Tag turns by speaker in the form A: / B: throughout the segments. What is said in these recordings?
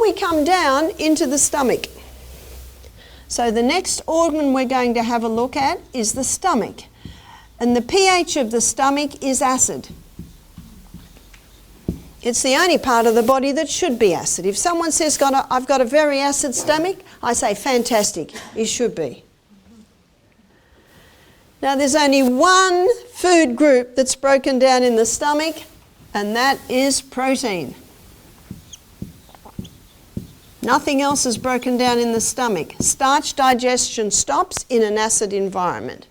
A: then we come down into the stomach. So the next organ we're going to have a look at is the stomach. And the pH of the stomach is acid. It's the only part of the body that should be acid. If someone says, I've got a very acid stomach, I say, fantastic, it should be. Now there's only one food group that's broken down in the stomach, and that is protein. Nothing else is broken down in the stomach. Starch digestion stops in an acid environment.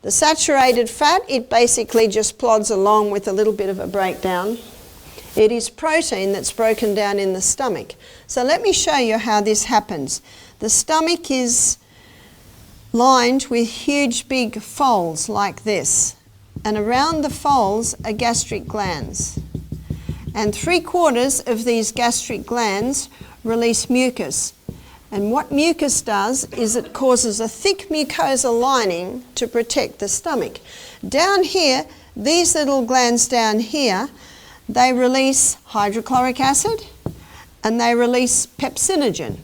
A: The saturated fat, it basically just plods along with a little bit of a breakdown. It is protein that's broken down in the stomach. So let me show you how this happens. The stomach is lined with huge big folds like this. And around the folds are gastric glands. And 3/4 of these gastric glands release mucus. And what mucus does is it causes a thick mucosal lining to protect the stomach. Down here, these little glands down here, they release hydrochloric acid and they release pepsinogen.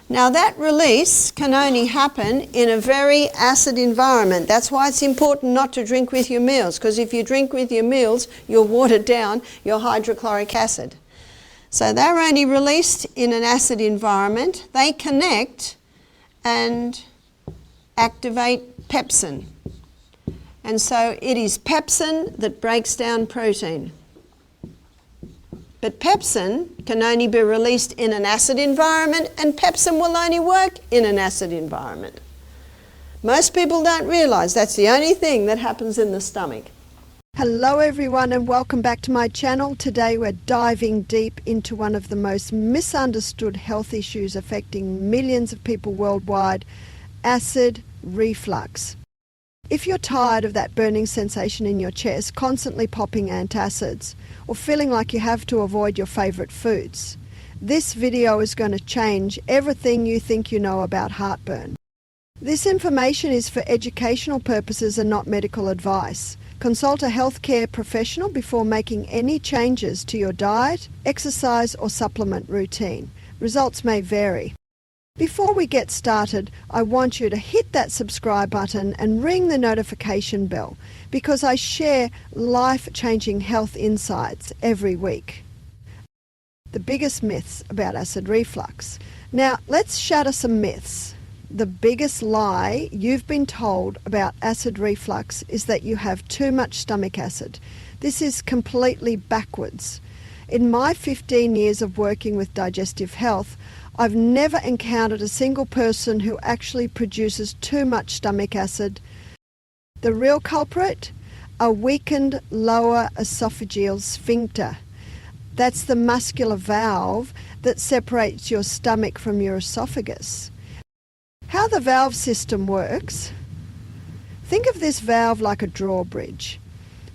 A: Now that release can only happen in a very acid environment. That's why it's important not to drink with your meals, because if you drink with your meals, you'll water down your hydrochloric acid. So they're only released in an acid environment. They connect and activate pepsin. And so it is pepsin that breaks down protein. But pepsin can only be released in an acid environment, and pepsin will only work in an acid environment. Most people don't realize that's the only thing that happens in the stomach.
B: Hello everyone and welcome back to my channel. Today we're diving deep into one of the most misunderstood health issues affecting millions of people worldwide, acid reflux. If you're tired of that burning sensation in your chest, constantly popping antacids, or feeling like you have to avoid your favorite foods, this video is going to change everything you think you know about heartburn. This information is for educational purposes and not medical advice. Consult a healthcare professional before making any changes to your diet, exercise or supplement routine. Results may vary. Before we get started, I want you to hit that subscribe button and ring the notification bell because I share life-changing health insights every week. The biggest myths about acid reflux. Now, let's shatter some myths. The biggest lie you've been told about acid reflux is that you have too much stomach acid. This is completely backwards. In my 15 years of working with digestive health, I've never encountered a single person who actually produces too much stomach acid. The real culprit? A weakened lower esophageal sphincter. That's the muscular valve that separates your stomach from your esophagus. How the valve system works? Think of this valve like a drawbridge.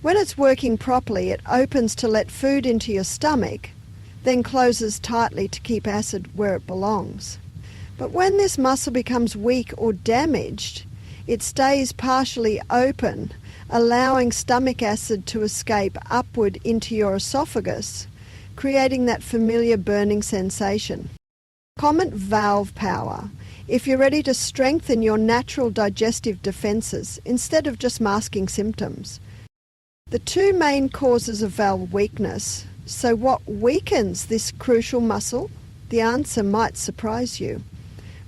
B: When it's working properly, it opens to let food into your stomach, then closes tightly to keep acid where it belongs. But when this muscle becomes weak or damaged, it stays partially open, allowing stomach acid to escape upward into your esophagus, creating that familiar burning sensation. Comment valve power if you're ready to strengthen your natural digestive defenses instead of just masking symptoms. The two main causes of valve weakness. So what weakens this crucial muscle? The answer might surprise you.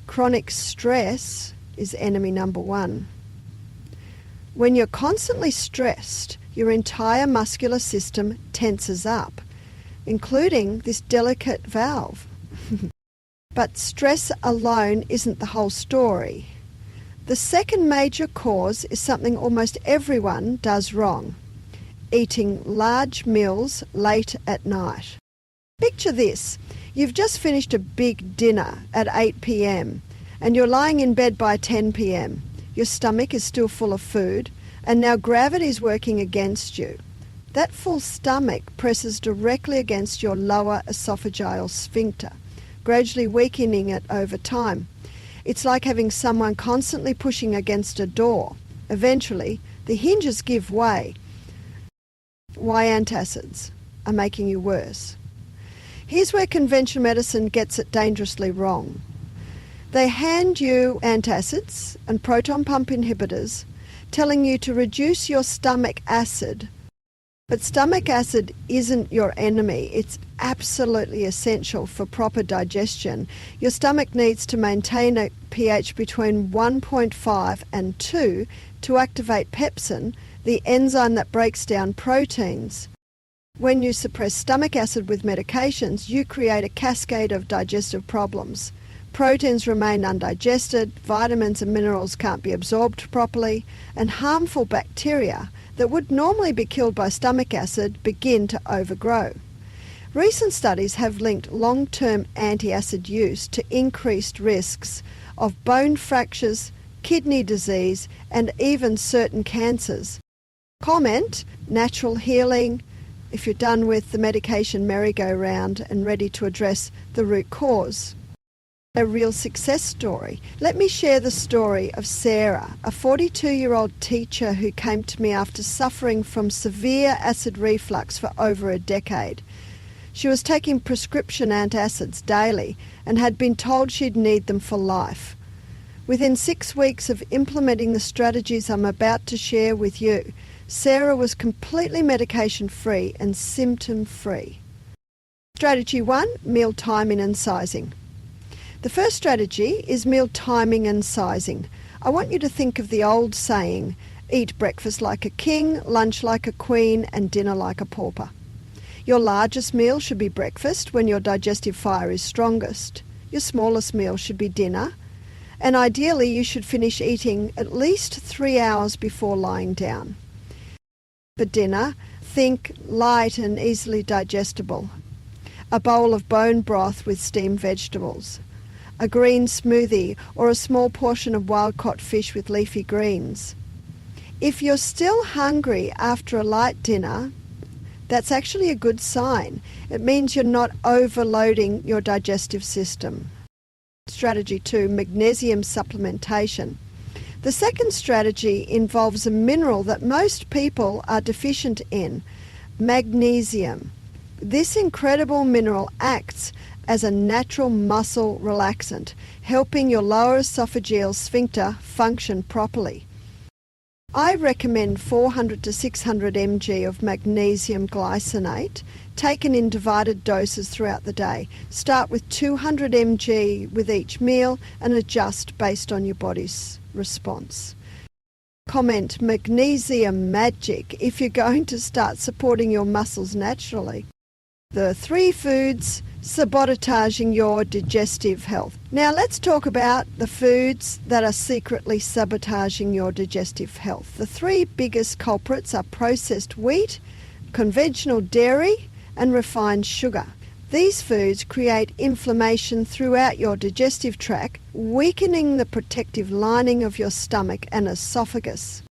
B: Chronic stress is enemy number one. When you're constantly stressed, your entire muscular system tenses up, including this delicate valve. But stress alone isn't the whole story. The second major cause is something almost everyone does wrong: eating large meals late at night. Picture this: you've just finished a big dinner at 8 p.m. and you're lying in bed by 10 p.m. Your stomach is still full of food and now gravity is working against you. That full stomach presses directly against your lower esophageal sphincter, gradually weakening it over time. It's like having someone constantly pushing against a door. Eventually, the hinges give way. Why antacids? are making you worse. Here's where conventional medicine gets it dangerously wrong. They hand you antacids and proton pump inhibitors, telling you to reduce your stomach acid. But stomach acid isn't your enemy. It's absolutely essential for proper digestion. Your stomach needs to maintain a pH between 1.5 and 2 to activate pepsin, the enzyme that breaks down proteins. When you suppress stomach acid with medications, you create a cascade of digestive problems. Proteins remain undigested, vitamins and minerals can't be absorbed properly, and harmful bacteria that would normally be killed by stomach acid begin to overgrow. Recent studies have linked long-term antacid use to increased risks of bone fractures, kidney disease, and even certain cancers. Comment, natural healing, if you're done with the medication merry-go-round and ready to address the root cause. A real success story. Let me share the story of Sarah, a 42-year-old teacher who came to me after suffering from severe acid reflux for over a decade. She was taking prescription antacids daily and had been told she'd need them for life. Within 6 weeks of implementing the strategies I'm about to share with you, Sarah was completely medication-free and symptom-free. Strategy 1, meal timing and sizing. The first strategy is meal timing and sizing. I want you to think of the old saying, eat breakfast like a king, lunch like a queen, and dinner like a pauper. Your largest meal should be breakfast when your digestive fire is strongest. Your smallest meal should be dinner. And ideally, you should finish eating at least 3 hours before lying down. For dinner, think light and easily digestible. A bowl of bone broth with steamed vegetables. A green smoothie or a small portion of wild-caught fish with leafy greens. If you're still hungry after a light dinner, that's actually a good sign. It means you're not overloading your digestive system. Strategy 2, magnesium supplementation. The second strategy involves a mineral that most people are deficient in, magnesium. This incredible mineral acts as a natural muscle relaxant, helping your lower esophageal sphincter function properly. I recommend 400 to 600 mg of magnesium glycinate, taken in divided doses throughout the day. Start with 200 mg with each meal and adjust based on your body's response. Comment, magnesium magic, if you're going to start supporting your muscles naturally. The 3 foods sabotaging your digestive health. Now let's talk about the foods that are secretly sabotaging your digestive health. The 3 biggest culprits are processed wheat, conventional dairy, and refined sugar. These foods create inflammation throughout your digestive tract, weakening the protective lining of your stomach and esophagus.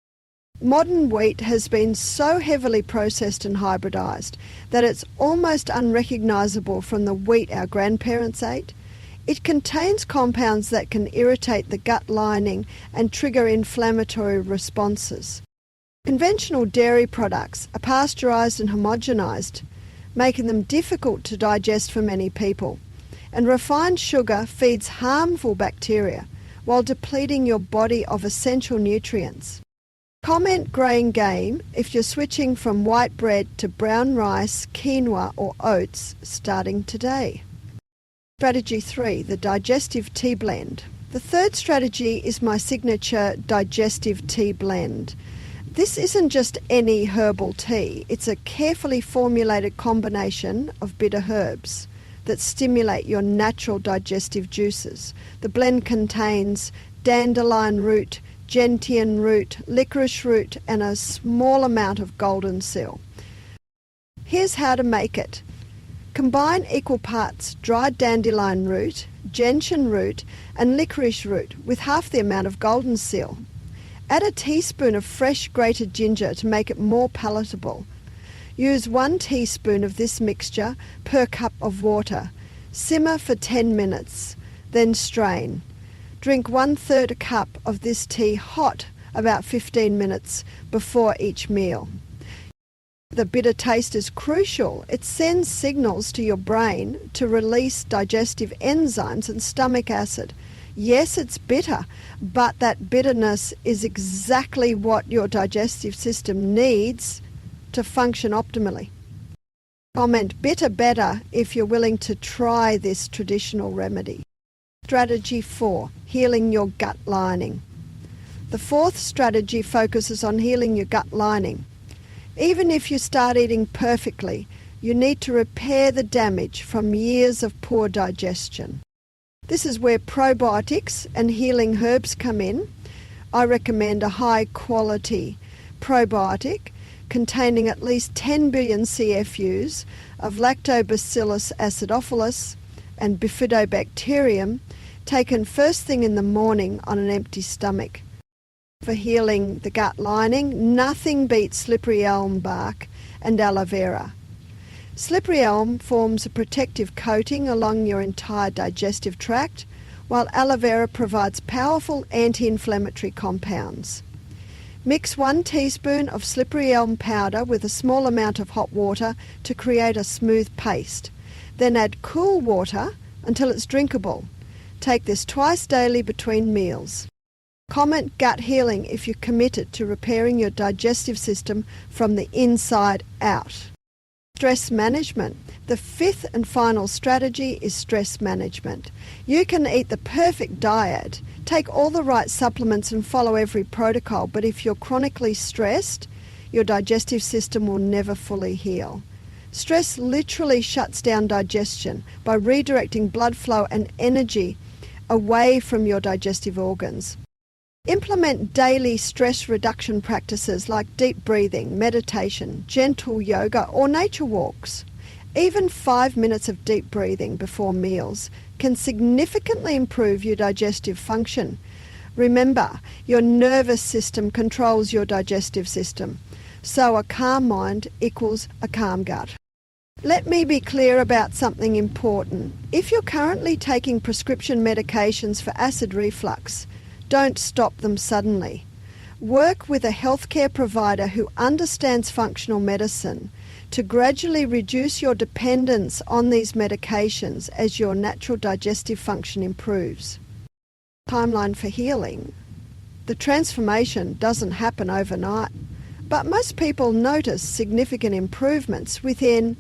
B: Modern wheat has been so heavily processed and hybridized that it's almost unrecognizable from the wheat our grandparents ate. It contains compounds that can irritate the gut lining and trigger inflammatory responses. Conventional dairy products are pasteurized and homogenized, making them difficult to digest for many people. And refined sugar feeds harmful bacteria while depleting your body of essential nutrients. Comment grain game if you're switching from white bread to brown rice, quinoa or oats starting today. Strategy 3, the digestive tea blend. The third strategy is my signature digestive tea blend. This isn't just any herbal tea, it's a carefully formulated combination of bitter herbs that stimulate your natural digestive juices. The blend contains dandelion root, gentian root, licorice root, and a small amount of golden seal. Here's how to make it. Combine equal parts dried dandelion root, gentian root, and licorice root with half the amount of golden seal. Add a teaspoon of fresh grated ginger to make it more palatable. Use 1 teaspoon of this mixture per cup of water. Simmer for 10 minutes, then strain. Drink 1/3 cup of this tea hot about 15 minutes before each meal. The bitter taste is crucial. It sends signals to your brain to release digestive enzymes and stomach acid. Yes, it's bitter, but that bitterness is exactly what your digestive system needs to function optimally. Comment bitter better if you're willing to try this traditional remedy. Strategy 4, healing your gut lining. The fourth strategy focuses on healing your gut lining. Even if you start eating perfectly, you need to repair the damage from years of poor digestion. This is where probiotics and healing herbs come in. I recommend a high-quality probiotic containing at least 10 billion CFUs of Lactobacillus acidophilus and Bifidobacterium, taken first thing in the morning on an empty stomach. For healing the gut lining, nothing beats slippery elm bark and aloe vera. Slippery elm forms a protective coating along your entire digestive tract, while aloe vera provides powerful anti-inflammatory compounds. Mix 1 teaspoon of slippery elm powder with a small amount of hot water to create a smooth paste. Then add cool water until it's drinkable. Take this twice daily between meals. Comment gut healing if you're committed to repairing your digestive system from the inside out. Stress management. The fifth and final strategy is stress management. You can eat the perfect diet, take all the right supplements and follow every protocol, but if you're chronically stressed, your digestive system will never fully heal. Stress literally shuts down digestion by redirecting blood flow and energy away from your digestive organs. Implement daily stress reduction practices like deep breathing, meditation, gentle yoga, or nature walks. Even 5 minutes of deep breathing before meals can significantly improve your digestive function. Remember, your nervous system controls your digestive system, so a calm mind equals a calm gut. Let me be clear about something important. If you're currently taking prescription medications for acid reflux, don't stop them suddenly. Work with a healthcare provider who understands functional medicine to gradually reduce your dependence on these medications as your natural digestive function improves. Timeline for healing. The transformation doesn't happen overnight, but most people notice significant improvements within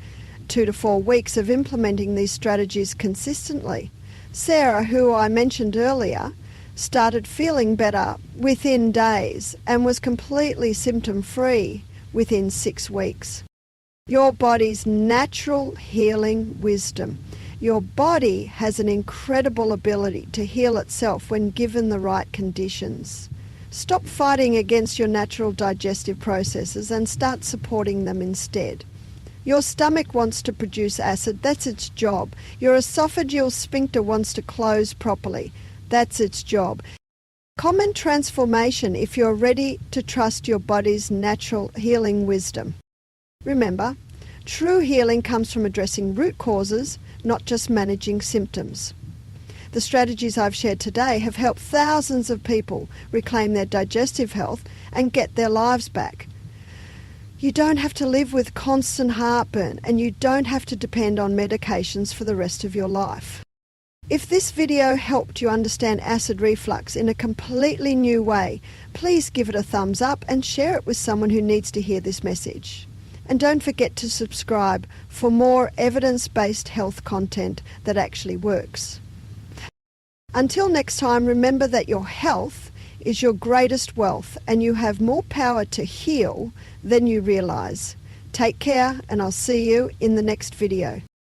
B: 2 to 4 weeks of implementing these strategies consistently. Sarah, who I mentioned earlier, started feeling better within days and was completely symptom-free within 6 weeks. Your body's natural healing wisdom. Your body has an incredible ability to heal itself when given the right conditions. Stop fighting against your natural digestive processes and start supporting them instead. Your stomach wants to produce acid, that's its job. Your esophageal sphincter wants to close properly. That's its job. Comment transformation if you're ready to trust your body's natural healing wisdom. Remember, true healing comes from addressing root causes, not just managing symptoms. The strategies I've shared today have helped thousands of people reclaim their digestive health and get their lives back. You don't have to live with constant heartburn, and you don't have to depend on medications for the rest of your life. If this video helped you understand acid reflux in a completely new way, please give it a thumbs up and share it with someone who needs to hear this message. And don't forget to subscribe for more evidence-based health content that actually works. Until next time, remember that your health is your greatest wealth and you have more power to heal than you realize. Take care, and I'll see you in the next video.